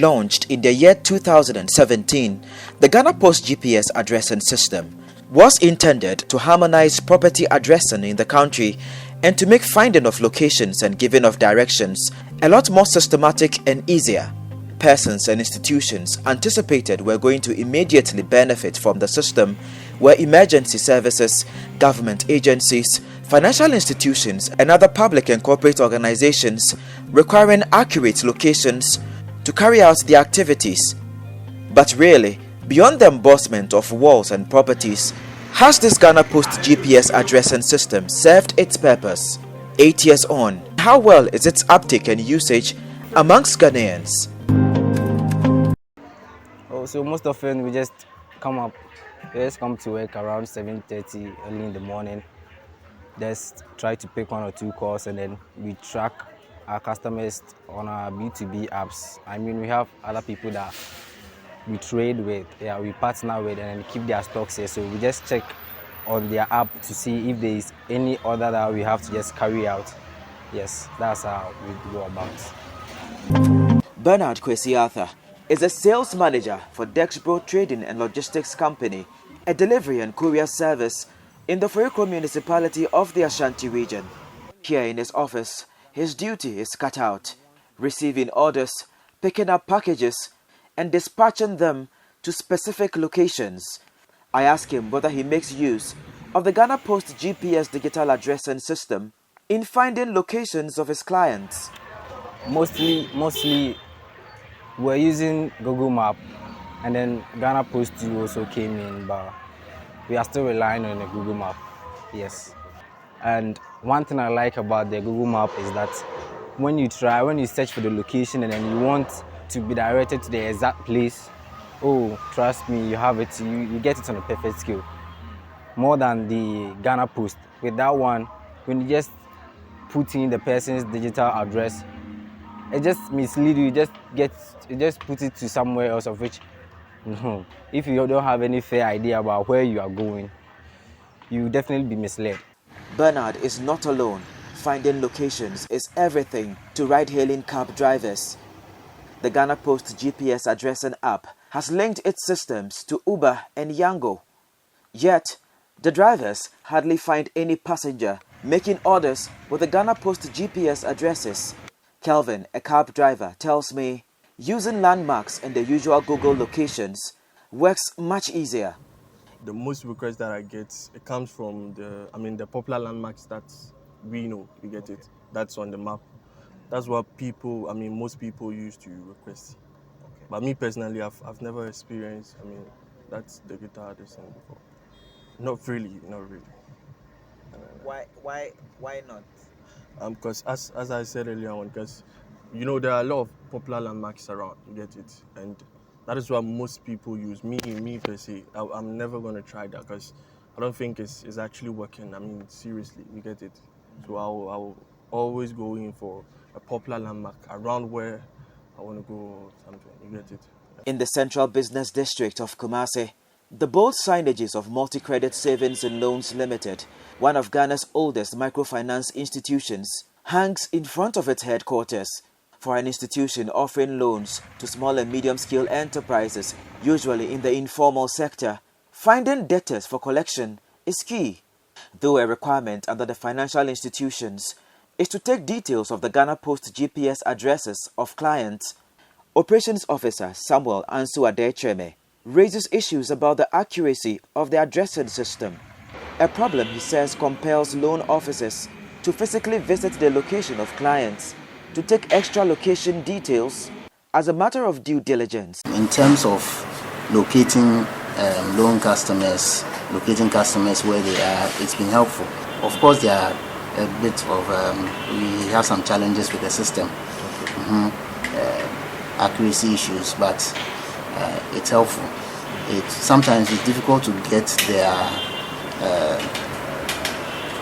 Launched in the year 2017, the Ghana Post GPS addressing system was intended to harmonize property addressing in the country and to make finding of locations and giving of directions a lot more systematic and easier. Persons and institutions anticipated were going to immediately benefit from the system were emergency services, government agencies, financial institutions, and other public and corporate organizations requiring accurate locations to carry out their activities. But really, beyond the embossment of walls and properties, has this Ghana Post GPS addressing system served its purpose? 8 years on, how well is its uptake and usage amongst Ghanaians? So most often we just come to work around 7:30 early in the morning. Just try to pick 1 or 2 calls, and then we track our customers on our B2B apps. I mean, we have other people that we trade with, we partner with, and keep their stocks here. So we just check on their app to see if there is any order that we have to just carry out. Yes, that's how we go about. Bernard Kwesi Arthur is a sales manager for Dexbro Trading and Logistics Company, a delivery and courier service in the Heathcote municipality of the Ashanti region. Here in his office, his duty is cut out, receiving orders, picking up packages, and dispatching them to specific locations. I ask him whether he makes use of the Ghana Post GPS digital addressing system in finding locations of his clients. Mostly we're using Google Map, and then Ghana Post also came in, but we are still relying on the Google Map. Yes. And one thing I like about the Google Map is that when you search for the location and then you want to be directed to the exact place, oh, trust me, you have it, you get it on a perfect scale. More than the Ghana Post. With that one, when you just put in the person's digital address, it just misleads you, it just puts it to somewhere else, of which, if you don't have any fair idea about where you are going, you will definitely be misled. Bernard is not alone. Finding locations is everything to ride-hailing cab drivers. The Ghana Post GPS addressing app has linked its systems to Uber and Yango. Yet, the drivers hardly find any passenger making orders with the Ghana Post GPS addresses. Kelvin, a cab driver, tells me using landmarks and the usual Google locations works much easier. The most requests that I get, it comes from the popular landmarks that we know, you get it, that's on the map. That's what most people use to request. Okay. But me personally, I've never experienced, that's digital addressing before. Not really. Why not? Because as I said earlier on, because there are a lot of popular landmarks around, you get it, and that is what most people use. Me per se, I'm never going to try that because I don't think it's actually working. Seriously, you get it. So I'll always go in for a popular landmark around where I want to go or something, you get it. In the Central Business District of Kumasi, the bold signages of Multi-Credit Savings and Loans Limited, one of Ghana's oldest microfinance institutions, hangs in front of its headquarters. For an institution offering loans to small and medium-scale enterprises, usually in the informal sector, finding debtors for collection is key. Though a requirement under the financial institutions is to take details of the Ghana Post GPS addresses of clients, Operations Officer Samuel Ansu Adecheme raises issues about the accuracy of the addressing system. A problem, he says, compels loan officers to physically visit the location of clients to take extra location details as a matter of due diligence. In terms of locating locating customers where they are, it's been helpful. Of course, there are a bit of, we have some challenges with the system, accuracy issues, but it's helpful. Sometimes it's difficult to get their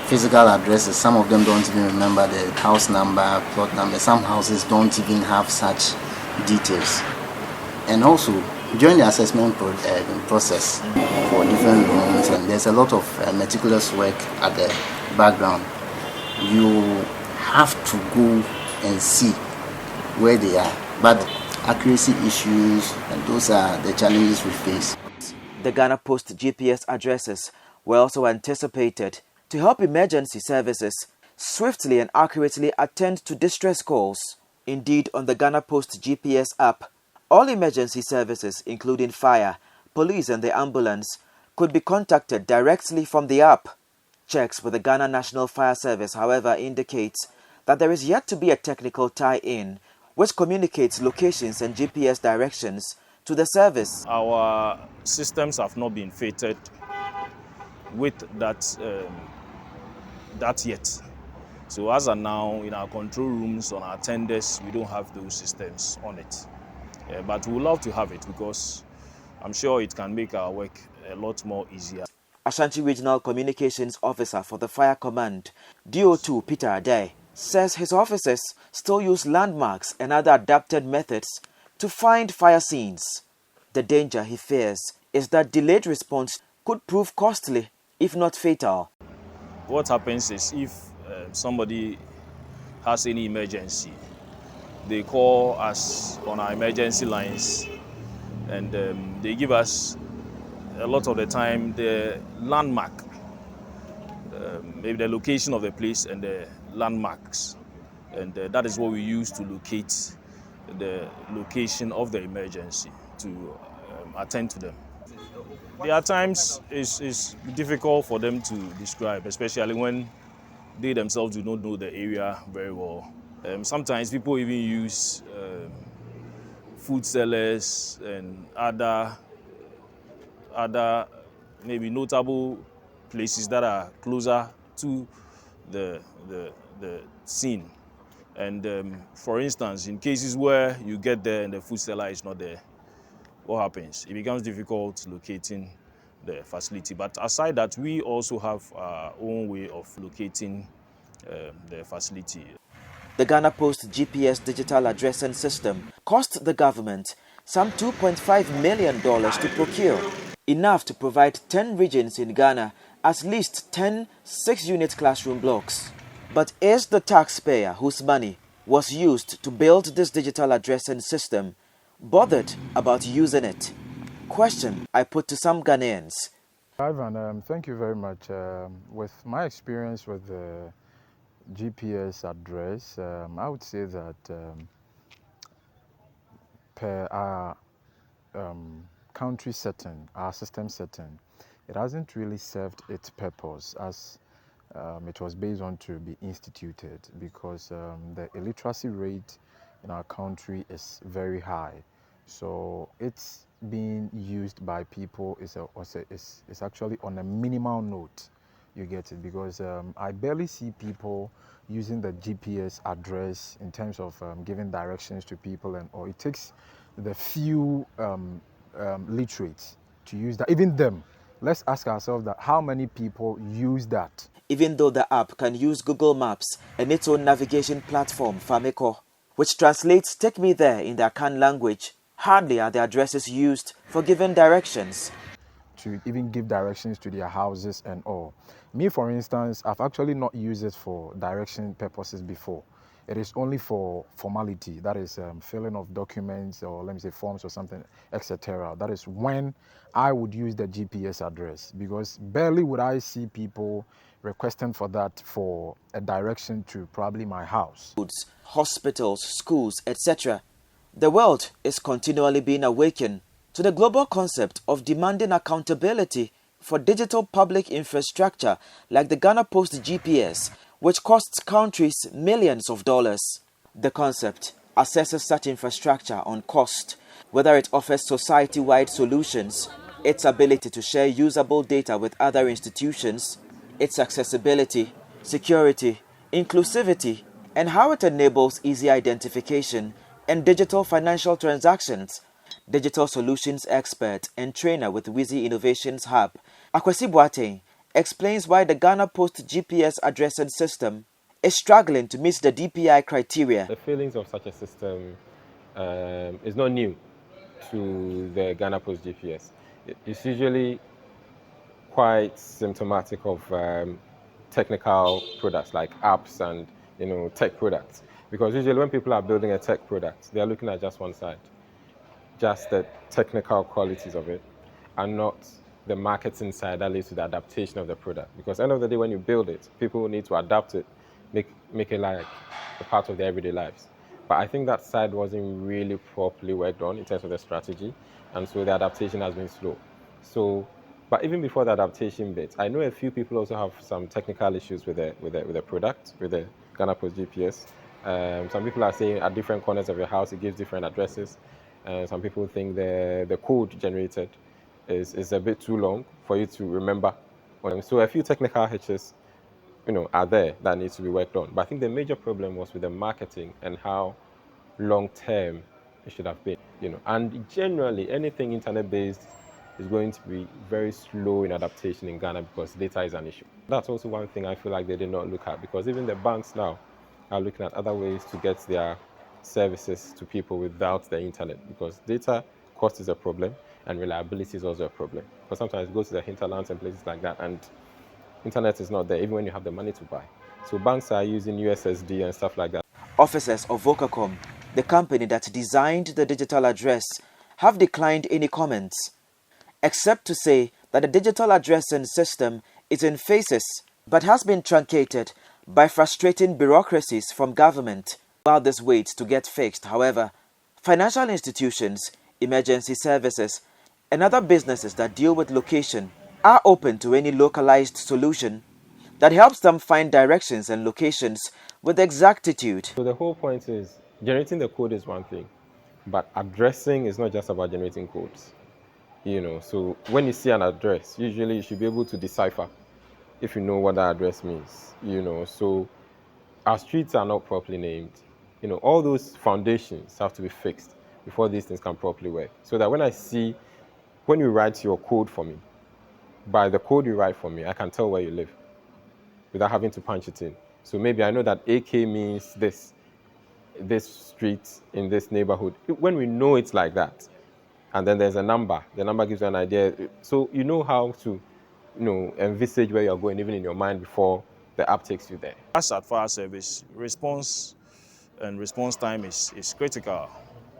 physical addresses. Some of them don't even remember the house number, plot number. Some houses don't even have such details. And also, during the assessment process for different loans, and there's a lot of meticulous work at the background. You have to go and see where they are. But accuracy issues, and those are the challenges we face. The Ghana Post GPS addresses were also anticipated to help emergency services swiftly and accurately attend to distress calls. Indeed, on the Ghana Post GPS app, all emergency services, including fire, police and the ambulance, could be contacted directly from the app. Checks with the Ghana National Fire Service, however, indicates that there is yet to be a technical tie-in which communicates locations and GPS directions to the service. Our systems have not been fitted with that yet. So as of now, in our control rooms, on our tenders, we don't have those systems on it. But we would love to have it because I'm sure it can make our work a lot more easier. Ashanti Regional Communications Officer for the Fire Command, DO2 Peter Adai, says his officers still use landmarks and other adapted methods to find fire scenes. The danger, he fears, is that delayed response could prove costly, if not fatal. What happens is if somebody has any emergency, they call us on our emergency lines and they give us a lot of the time the landmark, maybe the location of the place and the landmarks, and that is what we use to locate the location of the emergency to attend to them. There are times it's difficult for them to describe, especially when they themselves do not know the area very well. Sometimes people even use food sellers and other maybe notable places that are closer to the scene. And for instance, in cases where you get there and the food seller is not there, what happens? It becomes difficult locating the facility. But aside that, we also have our own way of locating the facility. The Ghana Post GPS digital addressing system cost the government some $2.5 million to procure, enough to provide 10 regions in Ghana at least 10 6-unit classroom blocks. But is the taxpayer whose money was used to build this digital addressing system bothered about using it? Question I put to some Ghanaians. Ivan, thank you very much. With my experience with the GPS address, I would say that per our country setting, our system setting, it hasn't really served its purpose as it was based on to be instituted, because the illiteracy rate in our country is very high. So it's being used by people is actually on a minimal note. You get it? Because I barely see people using the GPS address in terms of giving directions to people, or it takes the few literates to use that. Even them, let's ask ourselves that how many people use that? Even though the app can use Google Maps and its own navigation platform, Fameko, which translates "take me there" in the Akan language, hardly are the addresses used for giving directions. To even give directions to their houses and all. Me, for instance, I've actually not used it for direction purposes before. It is only for formality, that is filling of documents, or let me say forms or something, etc. That is when I would use the GPS address, because barely would I see people requesting for that for a direction to probably my house. Hospitals, schools, etc. The world is continually being awakened to the global concept of demanding accountability for digital public infrastructure like the Ghana Post GPS, which costs countries millions of dollars. The concept assesses such infrastructure on cost, whether it offers society-wide solutions, its ability to share usable data with other institutions, its accessibility, security, inclusivity, and how it enables easy identification and digital financial transactions. Digital solutions expert and trainer with Wheezy Innovations Hub, Akwesi Boateng, explains why the Ghana Post GPS addressing system is struggling to meet the DPI criteria. The failings of such a system is not new to the Ghana Post GPS. It's usually quite symptomatic of technical products like apps and tech products, because usually when people are building a tech product, they are looking at just one side. just the technical qualities of it and not the marketing side that leads to the adaptation of the product. Because at the end of the day, when you build it, people need to adapt it, make it like a part of their everyday lives. But I think that side wasn't really properly worked on in terms of the strategy, and so the adaptation has been slow. So, but even before the adaptation bit, I know a few people also have some technical issues with the product, with the Ghana Post GPS. Some people are saying at different corners of your house it gives different addresses. Some people think the code generated is a bit too long for you to remember. So a few technical hitches, are there that needs to be worked on. But I think the major problem was with the marketing and how long term it should have been. And generally anything internet-based is going to be very slow in adaptation in Ghana because data is an issue. That's also one thing I feel like they did not look at, because even the banks now are looking at other ways to get their services to people without the internet, because data cost is a problem and reliability is also a problem. Because sometimes you go to the hinterlands and places like that and internet is not there even when you have the money to buy. So banks are using USSD and stuff like that. Officers of Vocacom, the company that designed the digital address, have declined any comments, except to say that the digital addressing system is in phases but has been truncated by frustrating bureaucracies from government. While this waits to get fixed, however, financial institutions, emergency services, and other businesses that deal with location are open to any localized solution that helps them find directions and locations with exactitude. So the whole point is generating the code is one thing, but addressing is not just about generating codes. So when you see an address, usually you should be able to decipher if you know what that address means. So our streets are not properly named. All those foundations have to be fixed before these things can properly work. So that when you write your code for me, by the code you write for me, I can tell where you live without having to punch it in. So maybe I know that AK means this street in this neighborhood. When we know it's like that, and then there's a number, the number gives you an idea. So you know how to, envisage where you're going even in your mind before the app takes you there. As at fire service, response time is critical.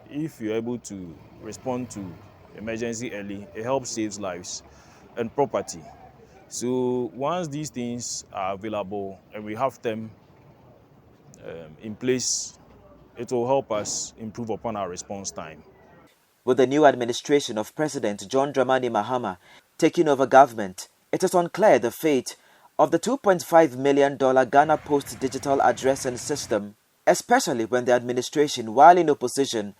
If you're able to respond to emergency early, it helps save lives and property. So once these things are available and we have them in place, it will help us improve upon our response time. With the new administration of President John Dramani Mahama taking over government, it is unclear the fate of the $2.5 million Ghana Post digital addressing system, especially when the administration, while in opposition,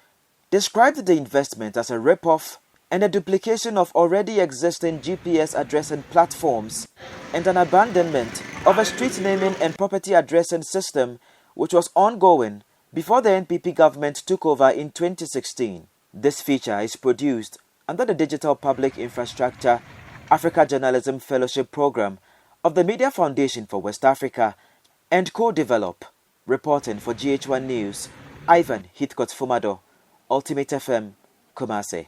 described the investment as a rip-off and a duplication of already existing GPS addressing platforms and an abandonment of a street naming and property addressing system which was ongoing before the NPP government took over in 2016. This feature is produced under the Digital Public Infrastructure Africa Journalism Fellowship Program of the Media Foundation for West Africa and co-develop. Reporting for GHOne News, Ivan Heathcote-Fumador, Ultimate FM, Kumasi.